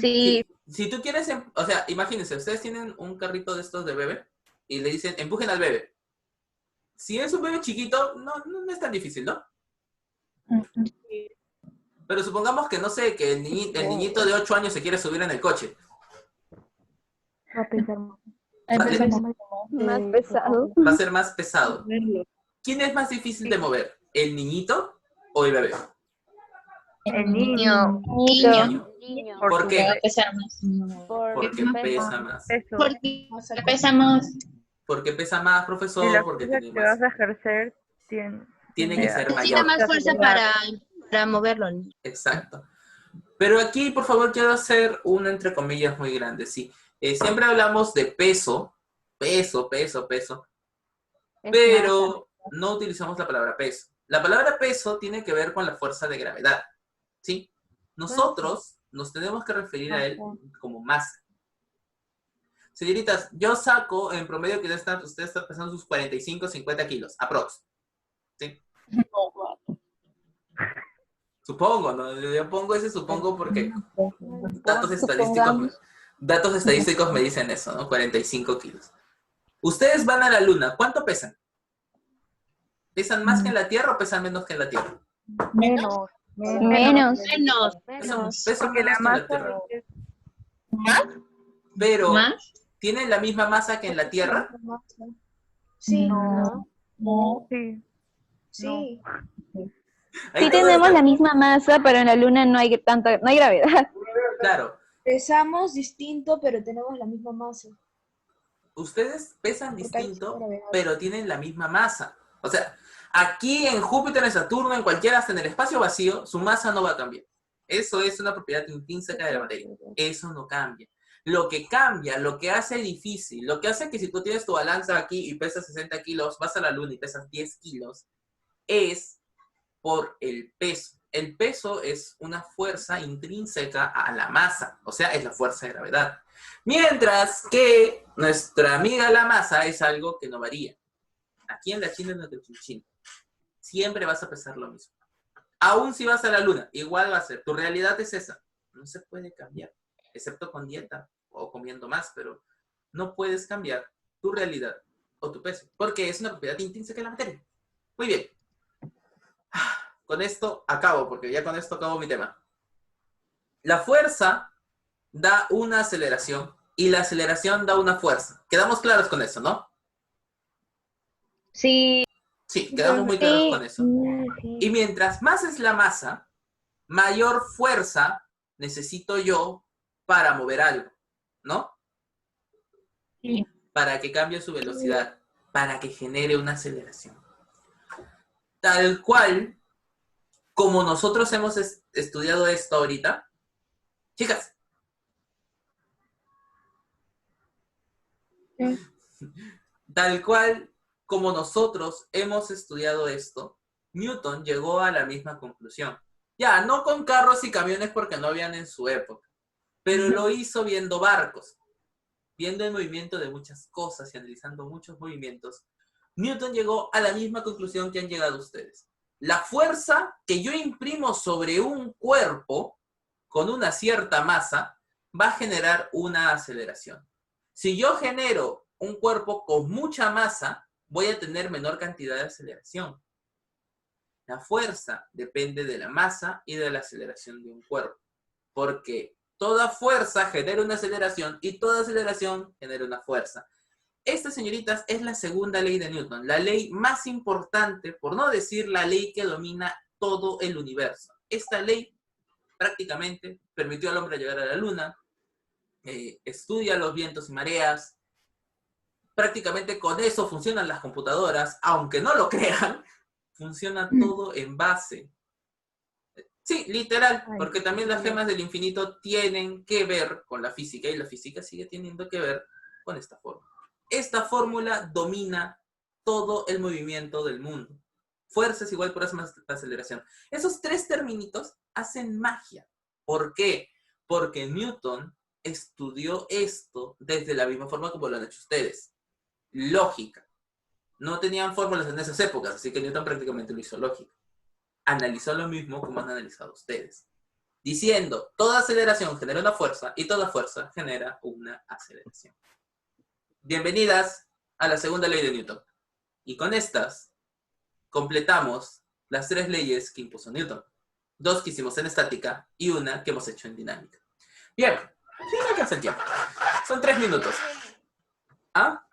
Sí. Si tú quieres, o sea, imagínense, ustedes tienen un carrito de estos de bebé y le dicen, empujen al bebé. Si es un bebé chiquito, no es tan difícil, ¿no? Pero supongamos que, no sé, que el niñito de 8 años se quiere subir en el coche. Va a pensar más. Más pesado. Va a ser más pesado. ¿Quién es más difícil de mover? ¿El niñito o el bebé? El niño. Niño. ¿Por qué? Porque pesa más. Eso. Porque pesa más. Porque pesa más, Y profesor, la porque fuerza tiene que más. vas a ejercer Tiene que ser Necesita mayor. más fuerza para moverlo. Exacto. Pero aquí, por favor, quiero hacer una entre comillas muy grande, sí. Siempre hablamos de peso, peso, pero no utilizamos la palabra peso. La palabra peso tiene que ver con la fuerza de gravedad, ¿sí? Nosotros nos tenemos que referir a él como masa. Señoritas, yo saco en promedio que usted está pesando sus 45, 50 kilos, aprox. ¿Sí? Supongo, ¿no? Yo pongo ese supongo porque datos estadísticos me dicen eso, ¿no? 45 kilos. Ustedes van a la luna, ¿cuánto pesan? ¿Pesan más que en la Tierra o pesan menos que en la Tierra? Menos. Pesan Porque menos la que en la Tierra. masa Pero, ¿tienen la misma masa que en la Tierra? Sí. no. Sí. Sí. Ahí Sí tengo tenemos esta- la misma masa, pero en la luna no hay no hay gravedad. Claro, Pesamos distinto, pero tenemos la misma masa. ustedes pesan Porque hay distinto, gravedad. pero tienen la misma masa. O sea, aquí en Júpiter, en Saturno, en cualquiera, hasta en el espacio vacío, su masa no va a cambiar. Eso es una propiedad intrínseca de la materia. Eso no cambia. Lo que cambia, lo que hace difícil, lo que hace que si tú tienes tu balanza aquí y pesas 60 kilos, vas a la luna y pesas 10 kilos, es por el peso. El peso es una fuerza intrínseca a la masa, o sea, es la fuerza de gravedad. Mientras que nuestra amiga la masa es algo que no varía. Aquí en la China, en el China, siempre vas a pesar lo mismo. Aún si vas a la luna, igual va a ser. Tu realidad es esa. No se puede cambiar, excepto con dieta o comiendo más, pero no puedes cambiar tu realidad o tu peso, porque es una propiedad intrínseca de la materia. Muy bien. Con esto acabo, porque ya con esto acabo mi tema. La fuerza da una aceleración y la aceleración da una fuerza. Quedamos claros con eso, ¿no? Sí. Sí, quedamos muy claros con eso. Y mientras más es la masa, mayor fuerza necesito yo para mover algo, ¿no? Sí. Para que cambie su velocidad, para que genere una aceleración. Tal cual, como nosotros hemos estudiado esto ahorita, chicas, tal cual como nosotros hemos estudiado esto, Newton llegó a la misma conclusión. Ya, no con carros y camiones porque no habían en su época, pero lo hizo viendo barcos, viendo el movimiento de muchas cosas y analizando muchos movimientos. Newton llegó a la misma conclusión que han llegado ustedes. La fuerza que yo imprimo sobre un cuerpo con una cierta masa va a generar una aceleración. Si yo genero un cuerpo con mucha masa, voy a tener menor cantidad de aceleración. La fuerza depende de la masa y de la aceleración de un cuerpo, porque toda fuerza genera una aceleración y toda aceleración genera una fuerza. Esta, señoritas, es la segunda ley de Newton, la ley más importante, por no decir la ley que domina todo el universo. Esta ley prácticamente permitió al hombre llegar a la luna, estudia los vientos y mareas, prácticamente con eso funcionan las computadoras, aunque no lo crean, funciona todo en base. Sí, literal, porque también las gemas del infinito tienen que ver con la física y la física sigue teniendo que ver con esta fórmula. Esta fórmula domina todo el movimiento del mundo. Fuerza es igual por aceleración. Esos tres términitos hacen magia. ¿Por qué? Porque Newton estudió esto desde la misma forma como lo han hecho ustedes. Lógica. No tenían fórmulas en esas épocas, así que Newton prácticamente lo hizo lógica. Analizó lo mismo como han analizado ustedes. Diciendo, toda aceleración genera una fuerza y toda fuerza genera una aceleración. Bienvenidas a la segunda ley de Newton. Y con estas completamos las tres leyes que impuso Newton. 2 que hicimos en estática y una que hemos hecho en dinámica. Bien, sí me alcanza el tiempo. Son 3 minutos. ¿Ah?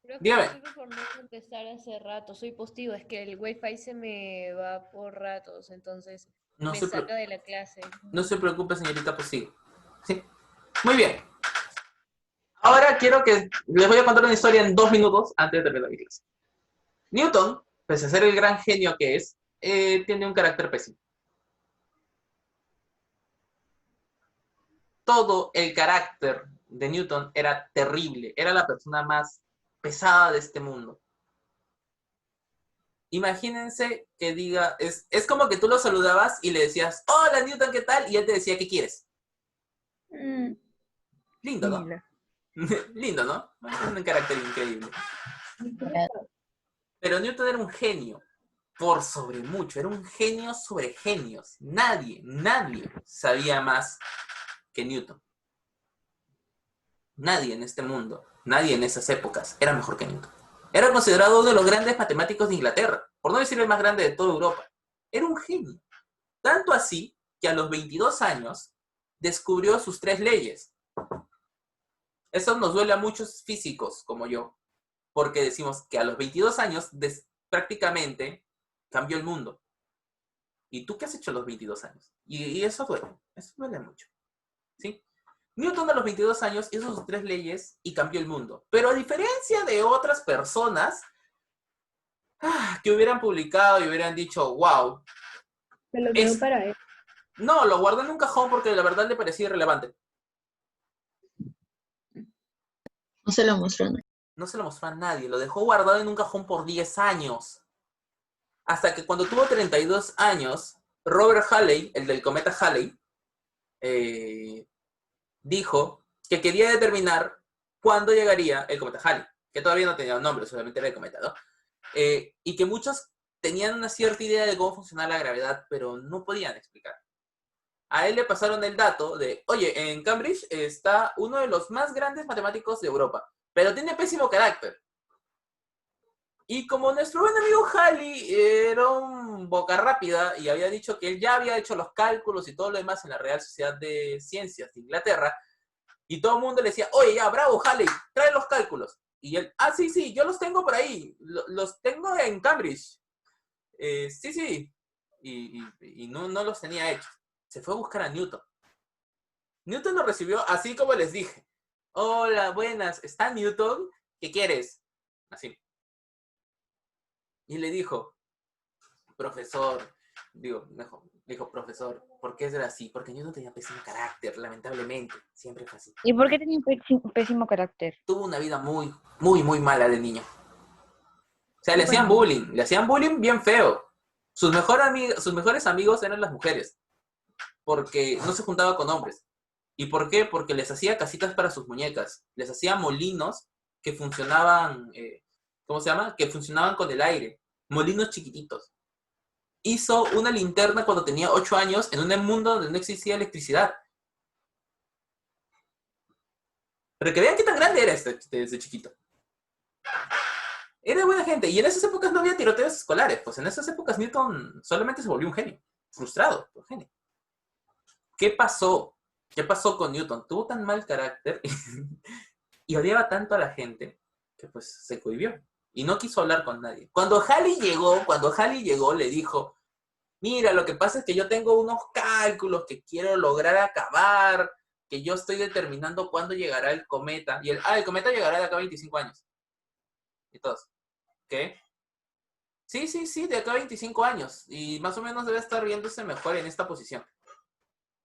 Creo que Dígame. estoy por no contestar hace rato. Soy postigo, es que el wifi se me va por ratos, entonces No me se, saca de la clase. no se preocupe, señorita, pues sí. Sí. Muy bien. Ahora quiero que les voy a contar una historia en 2 minutos antes de terminar mi clase. Newton, pese a ser el gran genio que es, tiene un carácter pésimo. Todo el carácter de Newton era terrible. Era la persona más pesada de este mundo. Imagínense que diga, es como que tú lo saludabas y le decías, hola Newton, ¿qué tal? Y él te decía, ¿qué quieres? Lindo, ¿no? Lindo, ¿no? Un carácter increíble. Pero Newton era un genio, por sobre mucho, era un genio sobre genios. Nadie sabía más que Newton. Nadie en este mundo, nadie en esas épocas era mejor que Newton. Era considerado uno de los grandes matemáticos de Inglaterra, por no decir el más grande de toda Europa. Era un genio. Tanto así que a los 22 años descubrió sus 3 leyes. Eso nos duele a muchos físicos como yo, porque decimos que a los 22 años prácticamente cambió el mundo. ¿Y tú qué has hecho a los 22 años? Y eso duele mucho. ¿Sí? Newton a los 22 años hizo sus 3 leyes y cambió el mundo. Pero a diferencia de otras personas que hubieran publicado y hubieran dicho, wow. Se lo quedó para él. No, lo guardó en un cajón porque la verdad le parecía irrelevante. No se lo mostró a nadie. No se lo mostró a nadie, lo dejó guardado en un cajón por 10 años. Hasta que cuando tuvo 32 años, Robert Halley, el del cometa Halley, dijo que quería determinar cuándo llegaría el cometa Halley, que todavía no tenía un nombre, solamente era el cometa, ¿no? Y que muchos tenían una cierta idea de cómo funcionaba la gravedad, pero no podían explicar. A él le pasaron el dato de, oye, en Cambridge está uno de los más grandes matemáticos de Europa, pero tiene pésimo carácter. Y como nuestro buen amigo Halley era un boca rápida y había dicho que él ya había hecho los cálculos y todo lo demás en la Real Sociedad de Ciencias de Inglaterra, y todo el mundo le decía, oye, ya, bravo, Halley, trae los cálculos. Y él, sí, yo los tengo por ahí, los tengo en Cambridge. Sí. Y no los tenía hechos. Se fue a buscar a Newton. Newton lo recibió así como les dije. Hola, buenas, ¿está Newton? ¿Qué quieres? Así. Y le dijo, profesor, dijo, profesor, ¿por qué era así? Porque Newton tenía pésimo carácter, lamentablemente. Siempre fue así. ¿Y por qué tenía un pésimo carácter? Tuvo una vida muy mala de niño. O sea, le hacían bullying bien feo. Sus mejores amigos eran las mujeres, porque no se juntaba con hombres. ¿Y por qué? Porque les hacía casitas para sus muñecas, les hacía molinos que funcionaban, ¿cómo se llama? Que funcionaban con el aire, molinos chiquititos. Hizo una linterna cuando tenía 8 años en un mundo donde no existía electricidad. Pero que vean qué tan grande era desde chiquito. Era buena gente. Y en esas épocas no había tiroteos escolares. Pues en esas épocas Newton solamente se volvió un genio. Frustrado, un genio. ¿Qué pasó? ¿Qué pasó con Newton? Tuvo tan mal carácter y odiaba tanto a la gente que pues se cohibió. Y no quiso hablar con nadie. Cuando Halley llegó, le dijo, mira, lo que pasa es que yo tengo unos cálculos que quiero lograr acabar, que yo estoy determinando cuándo llegará el cometa. Y el cometa llegará de acá a 25 años. Y todos, ¿qué? Sí, de acá a 25 años. Y más o menos debe estar viéndose mejor en esta posición.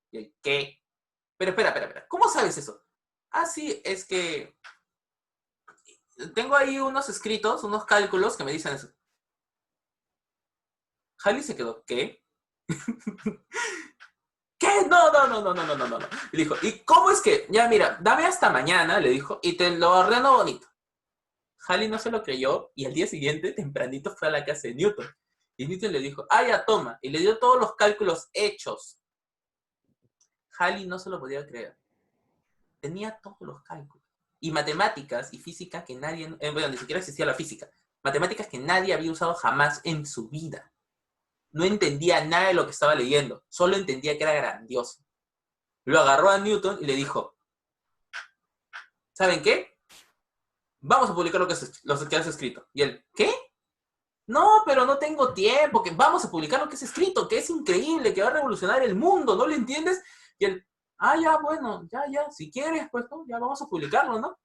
¿Y el qué? Pero espera. ¿Cómo sabes eso? Sí, es que tengo ahí unos escritos, unos cálculos que me dicen eso. Halley se quedó, ¿qué? ¿Qué? No. Y dijo, ¿y cómo es que? Ya, mira, dame hasta mañana, le dijo, y te lo ordeno bonito. Halley no se lo creyó y al día siguiente, tempranito, fue a la casa de Newton. Y Newton le dijo, ya, toma. Y le dio todos los cálculos hechos. Halley no se lo podía creer. Tenía todos los cálculos. Y matemáticas y física que nadie... bueno, ni siquiera existía la física. Matemáticas que nadie había usado jamás en su vida. no entendía nada de lo que estaba leyendo, solo entendía que era grandioso. Lo agarró a Newton y le dijo, ¿saben qué? Vamos a publicar lo que has escrito. Y él, ¿qué? No, pero no tengo tiempo, que vamos a publicar lo que has escrito, que es increíble, que va a revolucionar el mundo, ¿no lo entiendes? Y él, ya, bueno, ya, si quieres, pues, ¿no? Ya vamos a publicarlo, ¿no?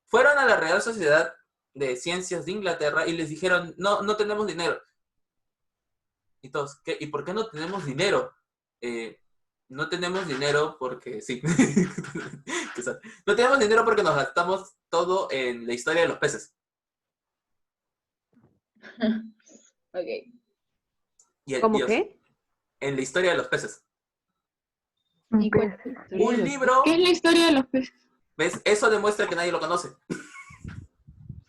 Fueron a la Real Sociedad de Ciencias de Inglaterra y les dijeron, no tenemos dinero. Y todos, ¿qué? ¿Y por qué no tenemos dinero? No tenemos dinero porque, sí. No tenemos dinero porque nos gastamos todo en la historia de los peces. Ok. ¿Cómo qué? En la historia de los peces. ¿Y cuál es la historia Un de los libro, ¿Qué es la historia de los peces? ¿ves? Eso demuestra que nadie lo conoce.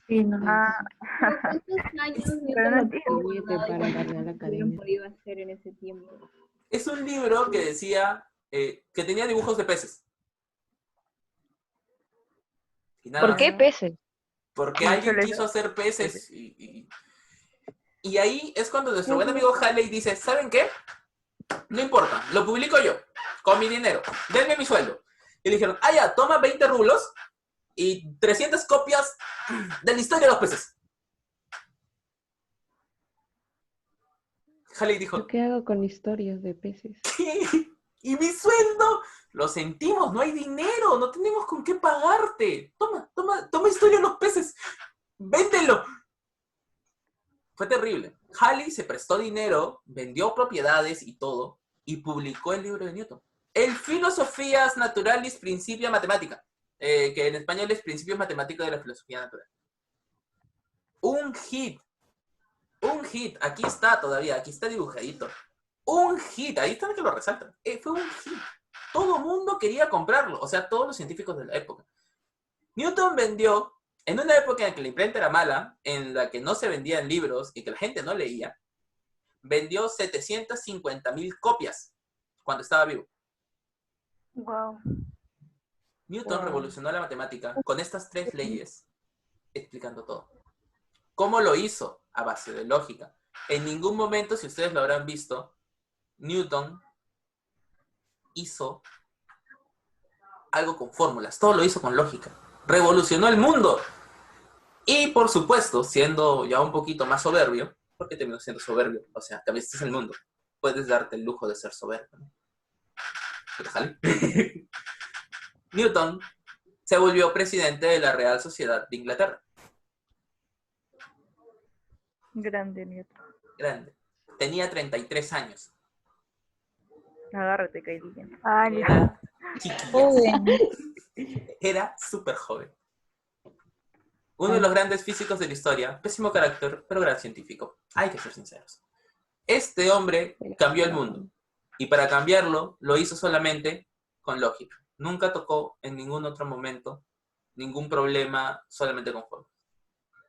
Sí, no. ¿Cuántos años Pero no lo entiendo. publicado y Para cuántas darle a la cosas hubieran academia. podido hacer en ese tiempo? Es un libro que decía que tenía dibujos de peces. Y nada ¿Por más. qué peces? Porque Sí, alguien solo quiso eso. hacer peces y ahí es cuando nuestro buen amigo Halley dice, ¿saben qué? No importa, lo publico yo, con mi dinero, denme mi sueldo. Y le dijeron, ya, toma 20 rublos y 300 copias de la historia de los peces. Halley dijo, ¿Yo qué hago con historias de peces? ¿qué? ¿Y mi sueldo? Lo sentimos, no hay dinero, no tenemos con qué pagarte. Toma historia de los peces, véndelo. Fue terrible. Halley se prestó dinero, vendió propiedades y todo, y publicó el libro de Newton. El Philosophia Naturalis Principia Mathematica, que en español es Principios Matemáticos de la Filosofía Natural. Un hit, aquí está todavía, aquí está dibujadito. Un hit, ahí está que lo resaltan. Fue un hit. Todo el mundo quería comprarlo, o sea, todos los científicos de la época. Newton vendió, en una época en que la imprenta era mala, en la que no se vendían libros y que la gente no leía, vendió 750,000 copias cuando estaba vivo. Wow. Newton revolucionó la matemática con estas 3 leyes, explicando todo. ¿Cómo lo hizo? A base de lógica. En ningún momento, si ustedes lo habrán visto, Newton hizo algo con fórmulas, todo lo hizo con lógica. Revolucionó el mundo. Y por supuesto, siendo ya un poquito más soberbio, porque terminó siendo soberbio, o sea, cambiaste el mundo, puedes darte el lujo de ser soberbio, ¿no? ¿Pero sale? Newton se volvió presidente de la Real Sociedad de Inglaterra. Grande, Nieto. Grande. Tenía 33 años. Agárrate, Kylie. Era chiquilla. Era súper joven. Uno de los grandes físicos de la historia, pésimo carácter, pero gran científico. Hay que ser sinceros. Este hombre cambió el mundo. Y para cambiarlo, lo hizo solamente con lógica. Nunca tocó en ningún otro momento ningún problema solamente con fórmulas.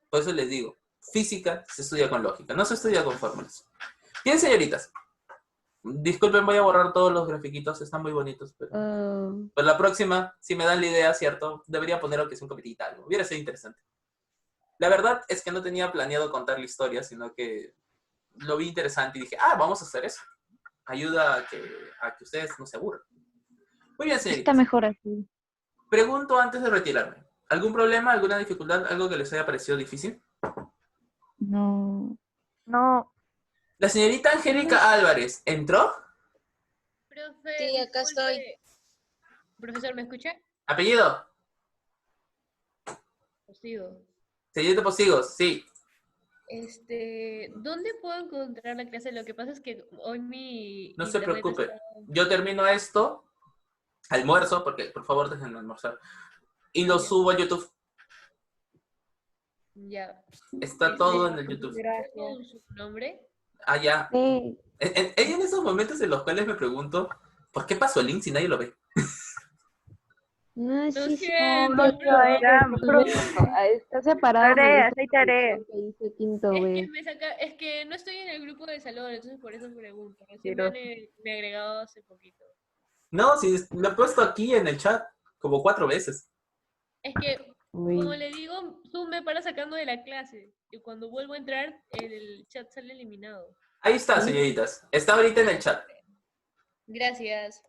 Por eso les digo, física se estudia con lógica, no se estudia con fórmulas. Bien, señoritas. Disculpen, voy a borrar todos los grafiquitos, están muy bonitos, pero la próxima, si me dan la idea, ¿cierto? Debería poner que es un capitita, algo. Hubiera sido interesante. La verdad es que no tenía planeado contar la historia, sino que lo vi interesante y dije, vamos a hacer eso. Ayuda a que ustedes no se aburran. Muy bien, señoritas. Está mejor así. Pregunto antes de retirarme. ¿Algún problema, alguna dificultad, algo que les haya parecido difícil? No. No. La señorita Angélica Álvarez, ¿entró? Profe, Sí, acá estoy. Profesor, ¿me escucha? ¿Apellido? Posigo. Señorita Posigos, sí. ¿Dónde puedo encontrar la clase? Lo que pasa es que hoy mi No se internet preocupe. está- Yo termino esto, almuerzo, porque por favor déjenme almorzar, y lo subo a YouTube. Ya. Está todo en el YouTube. ¿Con su nombre? Ya. Sí. Hay en esos momentos en los cuales me pregunto, ¿por qué pasó el link si nadie lo ve? No, Lo sí, siento, está separado. Tareas, me hay dice la tareas. sección que dice quinto Es B. que, es que no estoy en el grupo de salón, entonces por eso pregunto. Recién Pero- me he agregado hace poquito. No, si lo he puesto aquí en el chat como 4 veces. Es que Como le digo, Zoom me para sacando de la clase. Y cuando vuelvo a entrar, el chat sale eliminado. Ahí está, señoritas. Está ahorita en el chat. Gracias.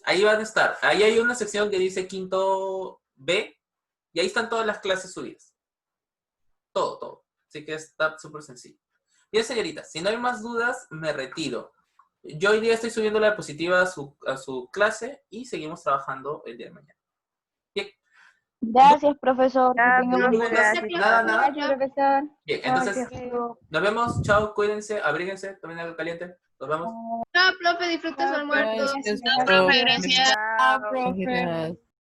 Ahí van a estar. Ahí hay una sección que dice quinto B. Y ahí están todas las clases subidas. Todo. Así que está súper sencillo. Bien, señoritas, si no hay más dudas, me retiro. Yo hoy día estoy subiendo la diapositiva a su clase y seguimos trabajando el día de mañana. Bien. Gracias, profesor. Que tenga No, buen no, día. nada. Gracias, profesor. Bien, entonces, nos vemos. Chao, cuídense, abríguense, tomen algo caliente. Nos vemos. Chao, profe, disfruta su almuerzo. Gracias, Chao, profe, profe. gracias. Gracias.